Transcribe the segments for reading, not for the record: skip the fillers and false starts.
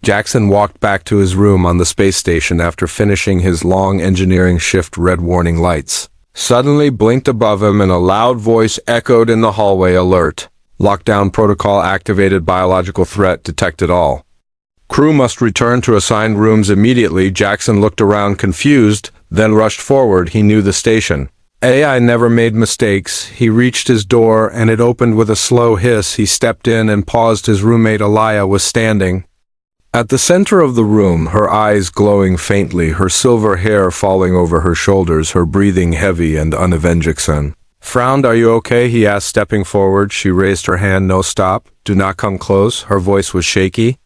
Jackson walked back to his room on the space station after finishing his long engineering shift. Red warning lights suddenly blinked above him and a loud voice echoed in the hallway. Alert. Lockdown protocol activated. Biological threat detected. All crew must return to assigned rooms immediately. Jackson looked around confused, then rushed forward. He knew the station. AI never made mistakes. He reached his door and it opened with a slow hiss. He stepped in and paused. His roommate Alaya was standing at the center of the room, her eyes glowing faintly, her silver hair falling over her shoulders, her breathing heavy and unavenged. Jackson frowned. Are you okay? He asked, stepping forward. She raised her hand. No, stop. Do not come close. Her voice was shaky.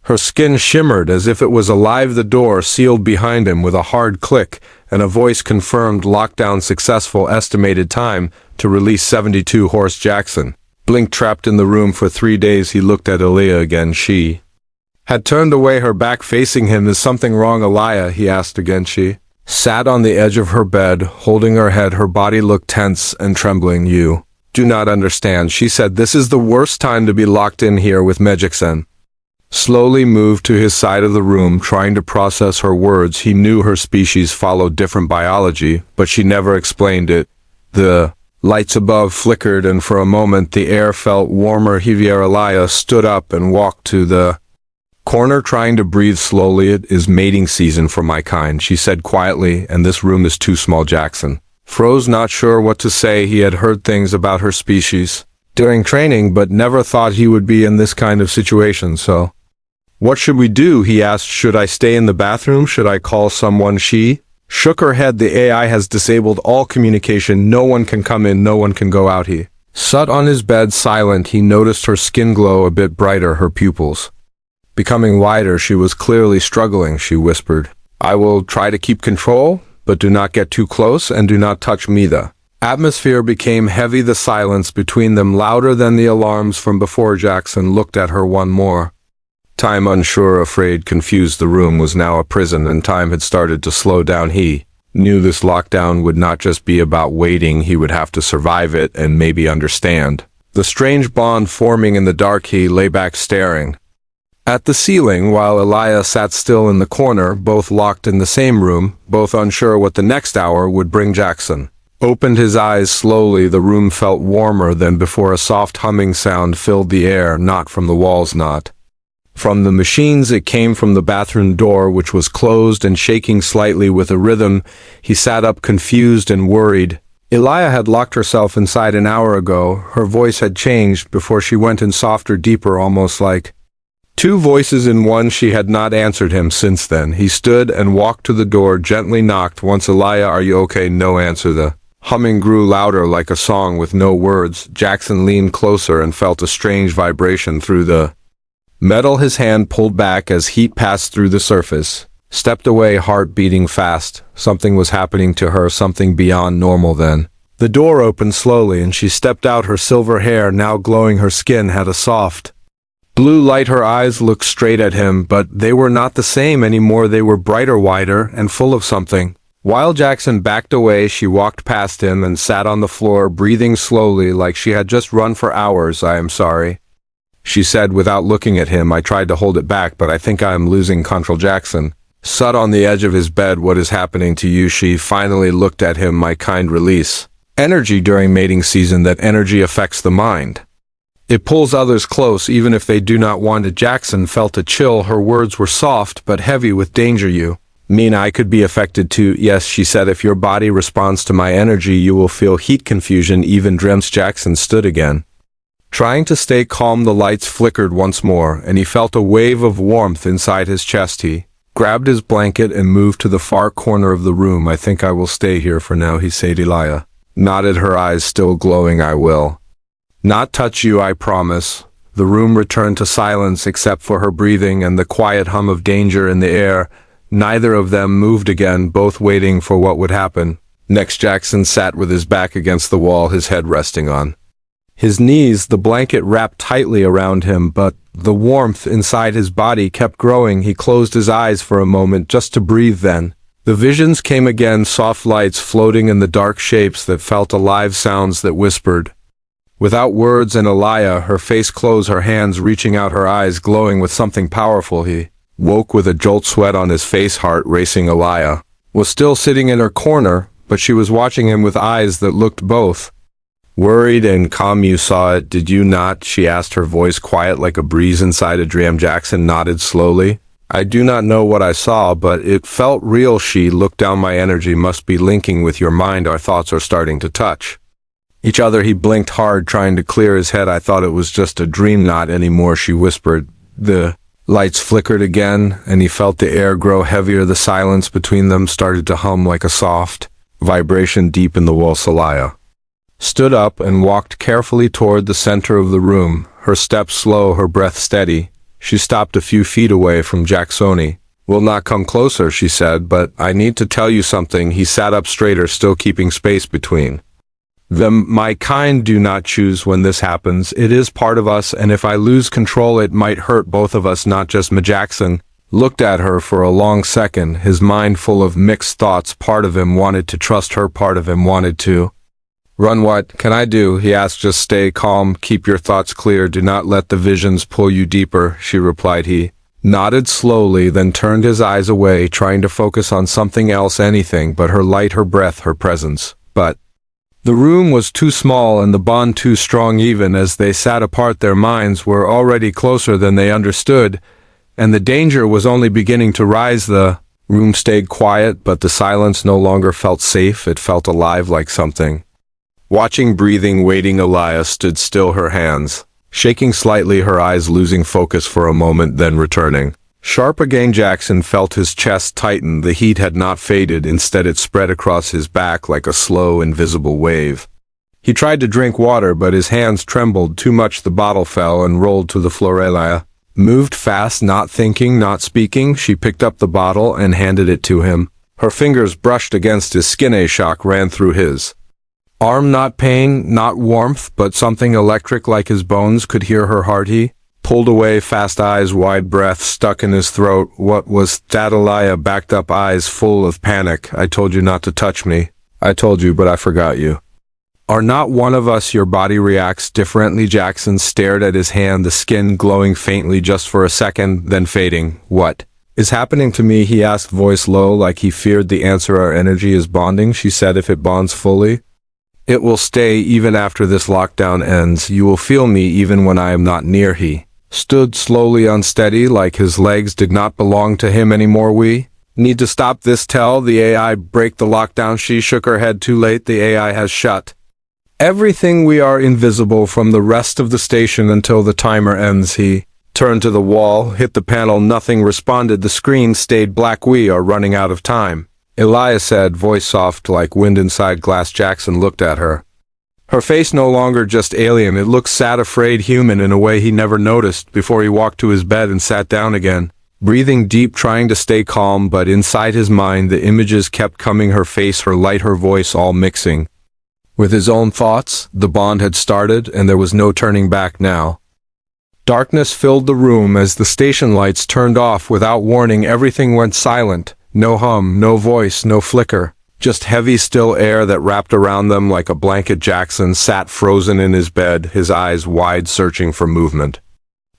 Her skin shimmered as if it was alive. The door sealed behind him with a hard click, and a voice confirmed lockdown successful. Estimated time to release 72 hours. Jackson blinked. Trapped in the room for 3 days. He looked at Aliyah again. She had turned away, her back facing him. Is something wrong, Aliyah? He asked again. She sat on the edge of her bed, holding her head. Her body looked tense and trembling. You do not understand, she said. This is the worst time to be locked in here with me. Jackson slowly moved to his side of the room, trying to process her words. He knew her species followed different biology, but she never explained it. The lights above flickered, and for a moment the air felt warmer. Aliyah stood up and walked to the corner, trying to breathe slowly. It is mating season for my kind, she said quietly, and this room is too small. Jackson froze, not sure what to say. He had heard things about her species during training, but never thought he would be in this kind of situation. So, what should we do? He asked. Should I stay in the bathroom? Should I call someone? She shook her head. The AI has disabled all communication. No one can come in, no one can go out. He sat on his bed, silent. He noticed her skin glow a bit brighter, her pupils becoming wider. She was clearly struggling. She whispered, I will try to keep control, but do not get too close and do not touch me. The atmosphere became heavy, the silence between them louder than the alarms from before. Jackson looked at her one more time, unsure, afraid, confused. The room was now a prison and time had started to slow down. He knew this lockdown would not just be about waiting. He would have to survive it and maybe understand the strange bond forming in the dark. He lay back staring at the ceiling while Aliyah sat still in the corner, both locked in the same room, both unsure what the next hour would bring. Jackson opened his eyes slowly. The room felt warmer than before. A soft humming sound filled the air, not from the walls, not from the machines. It came from the bathroom door, which was closed and shaking slightly with a rhythm. He sat up, confused and worried. Aliyah had locked herself inside an hour ago. Her voice had changed before she went in, softer, deeper, almost like two voices in one. She had not answered him since then. He stood and walked to the door, gently knocked once. Aliyah, are you okay? No answer. The humming grew louder, like a song with no words. Jackson leaned closer and felt a strange vibration through the metal. His hand pulled back as heat passed through the surface. Stepped away, heart beating fast. Something was happening to her, something beyond normal. Then the door opened slowly and she stepped out, her silver hair now glowing. Her skin had a soft blue light. Her eyes looked straight at him, but they were not the same anymore. They were brighter, wider, and full of something. While Jackson backed away, she walked past him and sat on the floor, breathing slowly like she had just run for hours. I am sorry, she said without looking at him. I tried to hold it back, but I think I am losing control. Jackson sat on the edge of his bed. What is happening to you? She finally looked at him. My kind, release energy during mating season. That energy affects the mind. It pulls others close, even if they do not want it. Jackson felt a chill. Her words were soft, but heavy with danger. You mean I could be affected too? Yes, she said. If your body responds to my energy, you will feel heat, confusion, even dreams. Jackson stood again, trying to stay calm. The lights flickered once more, and he felt a wave of warmth inside his chest. He grabbed his blanket and moved to the far corner of the room. I think I will stay here for now, he said. Aliyah nodded, her eyes still glowing. I will not touch you, I promise. The room returned to silence except for her breathing and the quiet hum of danger in the air. Neither of them moved again, both waiting for what would happen. Next, Jackson sat with his back against the wall, his head resting on his knees, the blanket wrapped tightly around him, but the warmth inside his body kept growing. He closed his eyes for a moment just to breathe. Then the visions came again, soft lights floating in the dark, shapes that felt alive, sounds that whispered without words. And Aliyah, her face closed, her hands reaching out, her eyes glowing with something powerful. He woke with a jolt, sweat on his face, heart racing. Elia was still sitting in her corner, but she was watching him with eyes that looked both worried and calm. You saw it, did you not? She asked, her voice quiet like a breeze inside a dream. Jackson nodded slowly. I do not know what I saw, but it felt real. She looked down. My energy must be linking with your mind. Our thoughts are starting to touch each other. He blinked hard, trying to clear his head. I thought it was just a dream. Not anymore, she whispered. The lights flickered again, and he felt the air grow heavier. The silence between them started to hum like a soft vibration deep in the wall. Elia stood up and walked carefully toward the center of the room, her steps slow, her breath steady. She stopped a few feet away from Jacksoni. Will not come closer, she said, but I need to tell you something. He sat up straighter, still keeping space between them. My kind do not choose when this happens. It is part of us, and if I lose control, it might hurt both of us, not just me. Jackson looked at her for a long second, his mind full of mixed thoughts. Part of him wanted to trust her, part of him wanted to run. What can I do? He asked. Just stay calm, keep your thoughts clear, do not let the visions pull you deeper, she replied. He nodded slowly, then turned his eyes away, trying to focus on something else, anything but her light, her breath, her presence. But the room was too small and the bond too strong. Even as they sat apart, their minds were already closer than they understood, and the danger was only beginning to rise. The room stayed quiet, but the silence no longer felt safe. It felt alive, like something watching, breathing, waiting. Elia stood still, her hands shaking slightly, her eyes losing focus for a moment, then returning sharp again. Jackson felt his chest tighten. The heat had not faded. Instead, it spread across his back like a slow, invisible wave. He tried to drink water, but his hands trembled too much. The bottle fell and rolled to the floor. Elia moved fast, not thinking, not speaking. She picked up the bottle and handed it to him. Her fingers brushed against his skin. A shock ran through his arm, not pain, not warmth, but something electric, like his bones could hear her heart. He pulled away, fast, eyes wide, breath stuck in his throat. What was that? Elia backed up, eyes full of panic. I told you not to touch me. I told you, but I forgot. You are not one of us. Your body reacts differently. Jackson stared at his hand, the skin glowing faintly just for a second, then fading. What is happening to me? He asked, voice low, like he feared the answer. Our energy is bonding, she said. If it bonds fully, it will stay even after this lockdown ends. You will feel me even when I am not near. He stood slowly, unsteady, like his legs did not belong to him anymore. We need to stop this. Tell the AI, break the lockdown. She shook her head. Too late. The AI has shut everything. We are invisible from the rest of the station until the timer ends. He turned to the wall, hit the panel. Nothing responded. The screen stayed black. We are running out of time, Elia said, voice soft like wind inside glass. Jackson looked at her. Her face no longer just alien. It looked sad, afraid, human in a way he never noticed before he walked to his bed and sat down again, breathing deep, trying to stay calm, but inside his mind the images kept coming. Her face, her light, her voice, all mixing with his own thoughts. The bond had started, and there was no turning back now. Darkness filled the room as the station lights turned off without warning. Everything went silent. No hum, no voice, no flicker. Just heavy, still air that wrapped around them like a blanket. Jackson sat frozen in his bed, his eyes wide, searching for movement,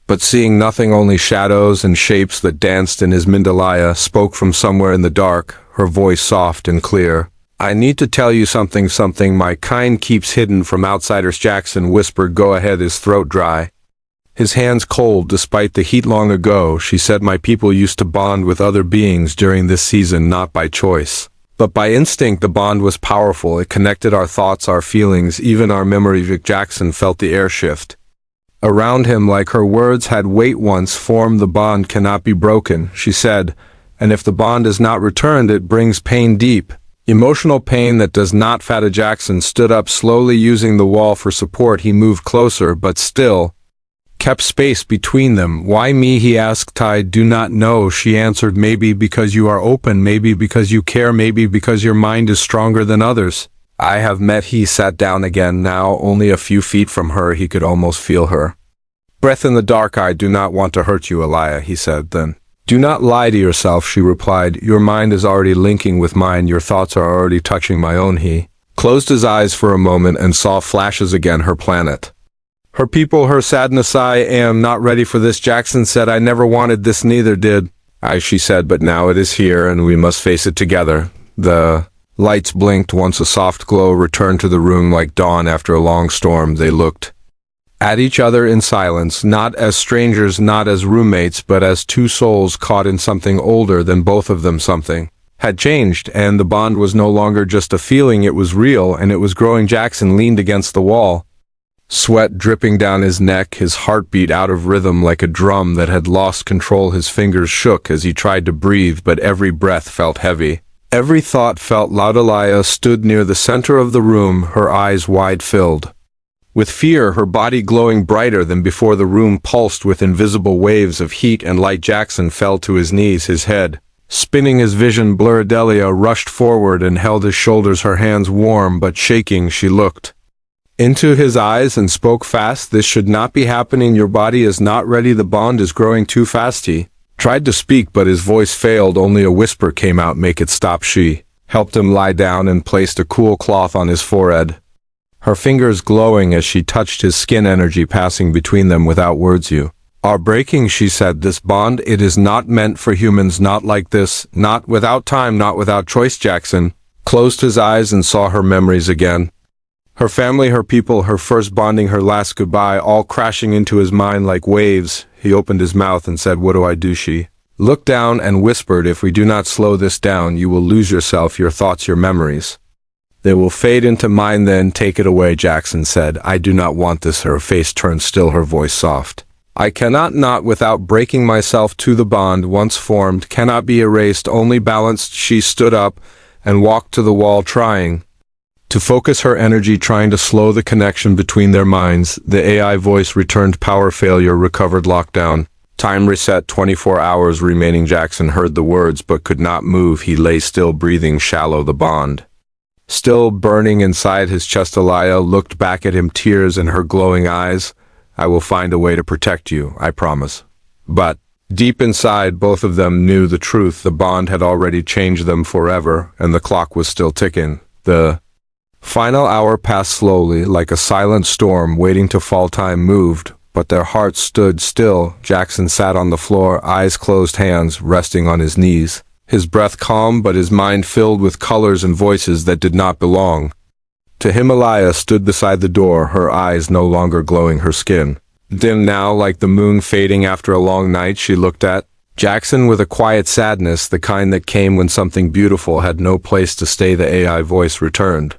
but seeing nothing, only shadows and shapes that danced in his mind. Elia spoke from somewhere in the dark, her voice soft and clear. I need to tell you something my kind keeps hidden from outsiders. Jackson whispered. Go ahead. His throat dry, his hands cold despite the heat. Long ago, she said, my people used to bond with other beings during this season, not by choice, but by instinct. The bond was powerful. It connected our thoughts, our feelings, even our memory. Jackson felt the air shift around him like her words had weight. Once formed, the bond cannot be broken, she said, and if the bond is not returned, it brings pain, deep, emotional pain that does not fade. Jackson stood up slowly, using the wall for support. He moved closer, but still kept space between them. Why me? He asked. I do not know, she answered. Maybe because you are open, maybe because you care, maybe because your mind is stronger than others. I have met. He sat down again, now only a few feet from her. He could almost feel her breath in the dark. I do not want to hurt you, Elia, he said. Then do not lie to yourself, she replied. Your mind is already linking with mine. Your thoughts are already touching my own. He closed his eyes for a moment and saw flashes again. Her planet, her people, her sadness. I am not ready for this, Jackson said. I never wanted this, neither did She said, but now it is here and we must face it together. The lights blinked once a soft glow returned to the room like dawn after a long storm. They looked at each other in silence, not as strangers, not as roommates, but as two souls caught in something older than both of them. Something had changed, and the bond was no longer just a feeling, it was real, and it was growing. Jackson leaned against the wall, sweat dripping down his neck, his heartbeat out of rhythm like a drum that had lost control. His fingers shook as he tried to breathe, but every breath felt heavy. Every thought felt loud. Alaya stood near the center of the room, her eyes wide filled with fear, her body glowing brighter than before. The room pulsed with invisible waves of heat and light. Jackson fell to his knees, his head spinning, his vision blurred. Delia rushed forward and held his shoulders, her hands warm but shaking. She looked into his eyes and spoke fast. This should not be happening. Your body is not ready. The bond is growing too fast. He tried to speak, but his voice failed. Only a whisper came out, make it stop. She helped him lie down and placed a cool cloth on his forehead, her fingers glowing as she touched his skin, energy passing between them without words. You are breaking, she said. This bond, it is not meant for humans, not like this, not without time, not without choice. Jackson closed his eyes and saw her memories again. Her family, her people, her first bonding, her last goodbye, all crashing into his mind like waves. He opened his mouth and said, what do I do? She looked down and whispered, if we do not slow this down, you will lose yourself, your thoughts, your memories. They will fade into mine, then take it away. Jackson said, I do not want this. Her face turned still, her voice soft. I cannot, not without breaking myself to the bond once formed, cannot be erased, only balanced. She stood up and walked to the wall, trying to focus her energy, trying to slow the connection between their minds. The AI voice returned, power failure, recovered, lockdown, time reset, 24 hours remaining. Jackson heard the words but could not move. He lay still, breathing shallow, the bond still burning inside his chest. Alaya looked back at him, tears in her glowing eyes. I will find a way to protect you, I promise. But deep inside, both of them knew the truth. The bond had already changed them forever, and the clock was still ticking. The final hour passed slowly, like a silent storm waiting to fall. Time moved, but their hearts stood still. Jackson sat on the floor, eyes closed, hands resting on his knees. His breath calm, but his mind filled with colors and voices that did not belong to him. Alaya stood beside the door, her eyes no longer glowing, her skin dim now like the moon fading after a long night. She looked at Jackson with a quiet sadness, the kind that came when something beautiful had no place to stay. The AI voice returned.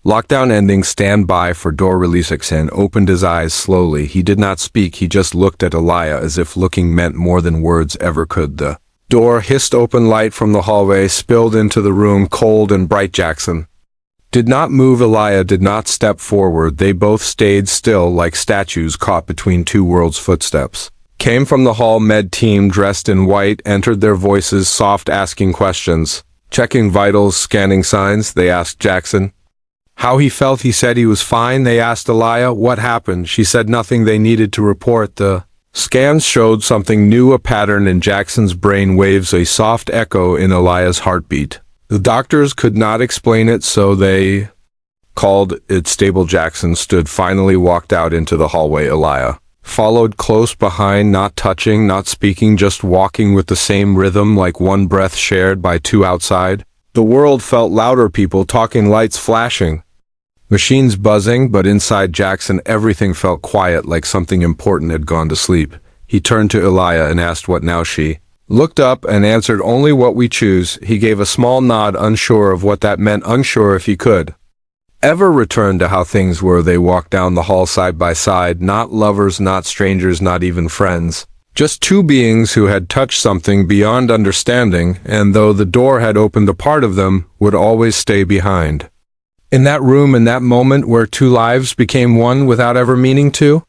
Lockdown ending, stand by for door release. Jackson opened his eyes slowly. He did not speak, he just looked at Alaya as if looking meant more than words ever could. The door hissed open, light from the hallway spilled into the room, cold and bright. Jackson did not move. Alaya did not step forward. They both stayed still like statues caught between two worlds. Footsteps came from the hall. Med team dressed in white entered, their voices soft, asking questions, checking vitals, scanning signs. They asked Jackson how he felt. He said he was fine. They asked Alaya what happened. She said nothing they needed to report. The scans showed something new, a pattern in Jackson's brain waves, a soft echo in Alaya's heartbeat. The doctors could not explain it, so they called it stable. Jackson stood, finally walked out into the hallway. Alaya followed close behind, not touching, not speaking, just walking with the same rhythm, like one breath shared by two outside. The world felt louder, people talking, lights flashing, machines buzzing, but inside Jackson everything felt quiet, like something important had gone to sleep. He turned to Alaya and asked what now. She looked up and answered, only what we choose. He gave a small nod, unsure of what that meant, unsure if he could ever return to how things were. They walked down the hall side by side, not lovers, not strangers, not even friends. Just two beings who had touched something beyond understanding, and though the door had opened, a part of them would always stay behind. In that room, in that moment where two lives became one without ever meaning to,